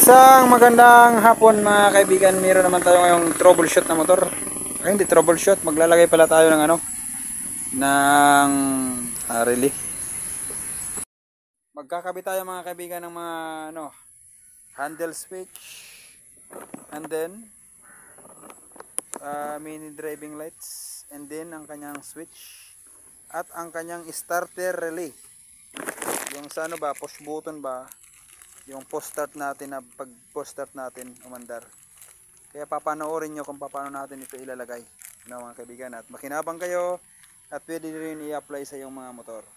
Isang magandang hapon mga kaibigan. Meron naman tayo ngayong troubleshoot na motor. Ay, hindi troubleshoot, maglalagay pala tayo ng relay. Magkakabit tayo mga kaibigan ng mga handle switch, and then mini driving lights, and then ang kanyang switch at ang kanyang starter relay. Yung sa push button ba, yung post start natin, na pag post start natin umandar. Kaya papanoorin nyo kung paano natin ito ilalagay, mga kaibigan, at makinabang kayo at pwede rin i-apply sa iyong mga motor.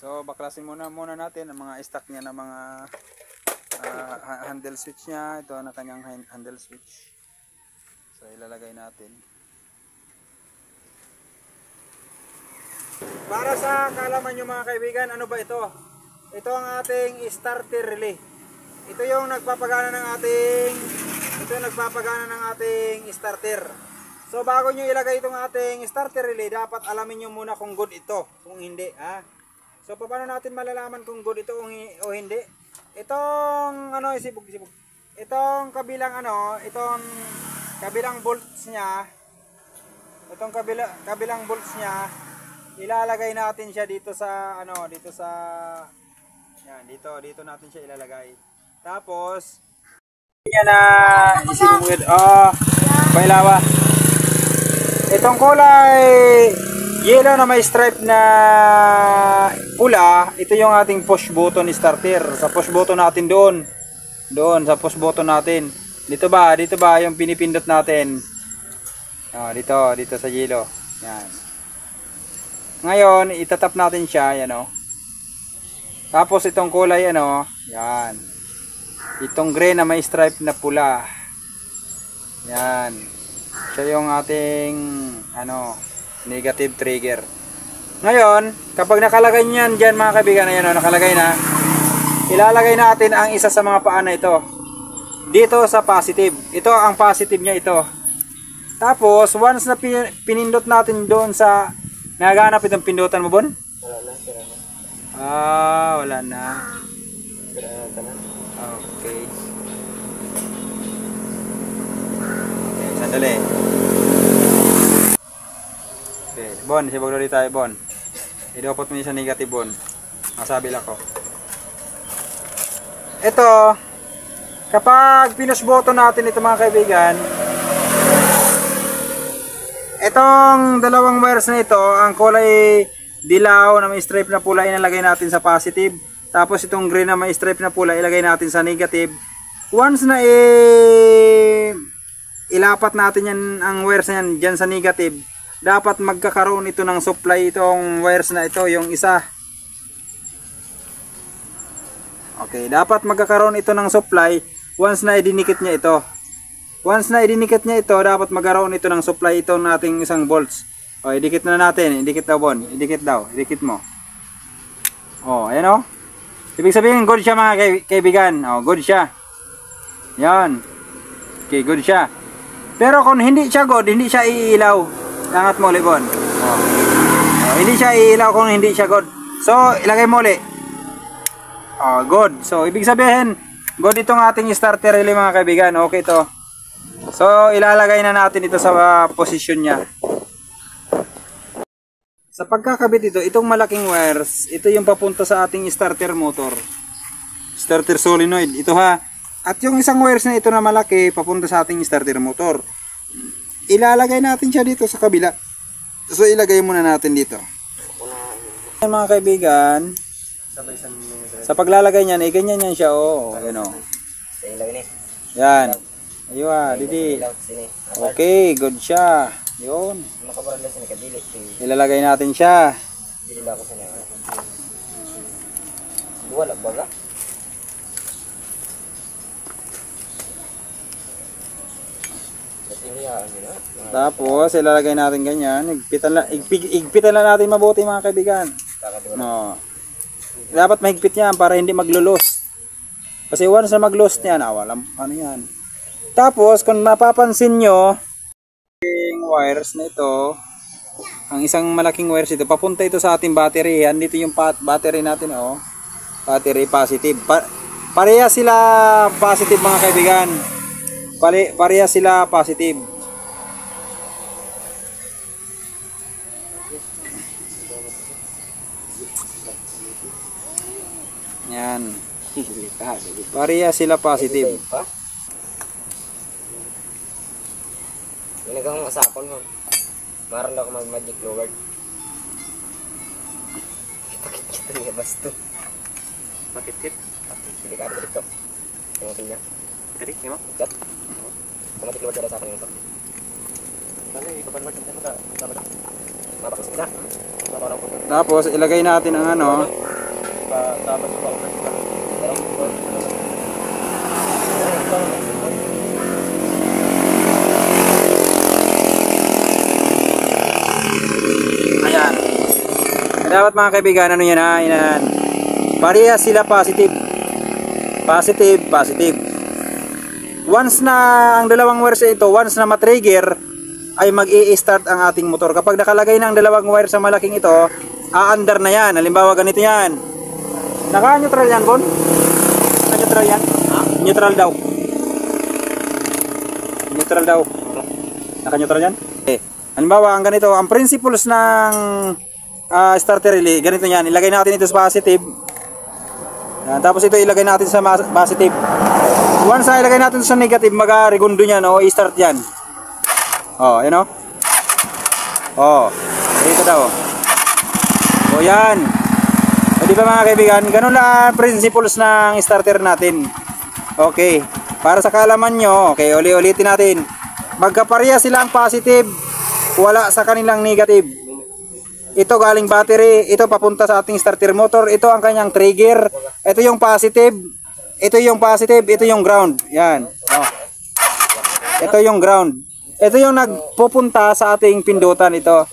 So baklasin muna natin ang mga stock niya na mga handle switch niya. Ito na kanyang handle switch. So ilalagay natin. Para sa kaalaman nyo mga kaibigan, ano ba ito? Ito ang ating starter relay. Ito yung nagpapagana ng ating starter. So bago nyo ilagay itong ating starter relay, dapat alamin nyo muna kung good ito, kung hindi. So paano natin malalaman kung good ito o hindi? Itong sibog. Itong kabilang kabilang bolts niya. Itong kabilang bolts niya, ilalagay natin siya dito natin siya ilalagay. Tapos yan na isibugid. Pailawa. Itong kulay yellow na may stripe na pula, ito yung ating push button starter. Sa push button natin doon sa push button natin. Dito ba yung pinipindot natin? Dito sa yellow. Yan. Ngayon, itatap natin siya, Tapos itong kulay, yan. Itong gray na may stripe na pula. Yan. Siya yung ating, negative trigger. Ngayon, kapag nakalagay niyan dyan mga kaibigan, nakalagay na, ilalagay natin ang isa sa mga paa na ito. Dito sa positive. Ito ang positive niya ito. Tapos, once na pinindot natin doon sa nagaganap itong pindutan mo, Bon? Wala na, sira na. Wala na. Sira na tanan. Okay. Okay, sandali. Okay, Bon, sibog ulit tayo, Bon. Idopot mo sa negative, Bon. Masabi lang ko. Ito, kapag pinush button natin ito mga kaibigan, itong dalawang wires na ito, ang kulay dilaw na may stripe na pula, inalagay natin sa positive. Tapos itong green na may stripe na pula, ilagay natin sa negative. Once na ilapat natin yan, ang wires na yan dyan sa negative, dapat magkakaroon ito ng supply, itong wires na ito, yung isa. Okay, dapat magkakaroon ito ng supply once na idinikit niya ito. Once na idinikit niya ito, dapat magkaroon ito ng supply, itong nating isang bolts. O, idikit na natin. Idikit daw, Bon. Idikit daw. Idikit mo. Ayan Ibig sabihin, good siya mga kaibigan. Good siya. Yan. Okay, good siya. Pero kung hindi siya good, hindi siya iilaw. Angat mo ulit, Bon. Hindi siya iilaw kung hindi siya good. So, ilagay mo ulit. Good. So, ibig sabihin, good itong ating starter relay mga kaibigan. Okay ito. So, ilalagay na natin ito sa posisyon niya. Sa pagkakabit ito, itong malaking wires, ito yung papunta sa ating starter motor. Starter solenoid. Ito At yung isang wires na ito na malaki, papunta sa ating starter motor. Ilalagay natin siya dito sa kabila. So, ilagay muna natin dito. Yan mga kaibigan, sa paglalagay niyan, ganyan yan siya. Yan. Aywa, didi. Okay, good siya. Yun. Ilalagay natin siya. Tapos, ilalagay natin ganyan. Igpitan lang natin mabuti mga kaibigan. Dapat mahigpit yan para hindi maglulos. Kasi once na maglost yan, walang yan. Tapos, kung mapapansin nyo, yung wires na ito, ang isang malaking wires ito, papunta ito sa ating battery. Andito yung battery natin, oh. Battery positive. Pareha sila positive mga kaibigan. Pareha sila positive. Yan. Pareha sila positive. Ginagawa kong asapon mo. Maroon ako mag-magic lower. Kita niya basto. Makit-kit. Delikado dito. Tingnan niya. Tadi, mo? Kat. Magic lower dari sa akin ito. Bale, ikapan mo dito. Mapakos na. Tapos ilagay natin ang ano. Tapos ito. Ayan. Dapat mga kaibigan, ano yan ha? Yan. Pareha sila positive. Positive, positive. Once na ang dalawang wires ito, once na matrigger, ay mag-i-start ang ating motor. Kapag nakalagay na ang dalawang wire sa malaking ito, aandar na yan. Halimbawa ganito yan. Naka-neutral yan, Bon? Naka-neutral yan? Neutral daw. Neutral daw. Naka-neutral yan? Okay. Halimbawa, ang ganito, ang principles ng starter relay, ganito yan. Ilagay natin ito sa positive. Yan. Tapos ito ilagay natin sa positive. Once na ilagay natin sa negative, mag-regundo niyan, o i-start yan. Oh, yan o. Oh, dito daw. O yan. O di ba mga kaibigan, ganun lang principles ng starter natin. Okay. Para sa kaalaman nyo, okay, ulitin natin. Magkapareha silang positive, wala sa kanilang negative. Ito galing battery, ito papunta sa ating starter motor, ito ang kanyang trigger, ito yung positive, ito yung positive, ito yung ground. Yan. Oh. Ito yung ground. Ito yung nagpupunta sa ating pindutan ito.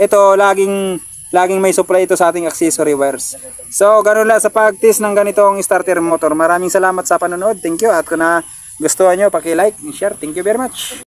Ito laging may supply ito sa ating accessory wires. So, ganun lang sa pag-test ng ganitong starter motor. Maraming salamat sa panonood. Thank you. At kung na gustuhan nyo, paki-like and share. Thank you very much.